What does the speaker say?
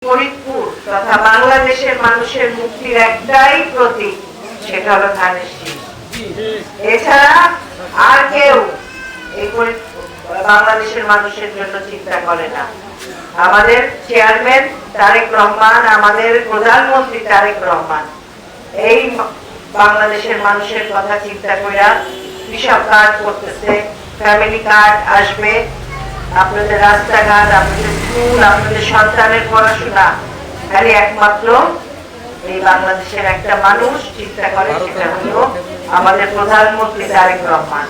ফরিদপুর তথা বাংলাদেশের মানুষের মুক্তির একটাই প্রতীক, সেটা হলো ধানের শীষ। এছাড়া আর কেউ এই বাংলাদেশের মানুষের জন্য চিন্তা করে না। আমাদের চেয়ারম্যান তারেক রহমান, আমাদের প্রধানমন্ত্রী তারেক রহমান এই বাংলাদেশের মানুষের কথা চিন্তা করে কৃষক কার্ড করতেছে, ফ্যামিলি কার্ড আসবে, আপনাদের রাস্তাঘাট, আপনাদের স্কুল, আপনাদের সন্তানের পড়াশোনা খালি একমাত্র এই বাংলাদেশের একটা মানুষ চিন্তা করে, সেটা হলো আমাদের প্রধানমন্ত্রী তারেক রহমান।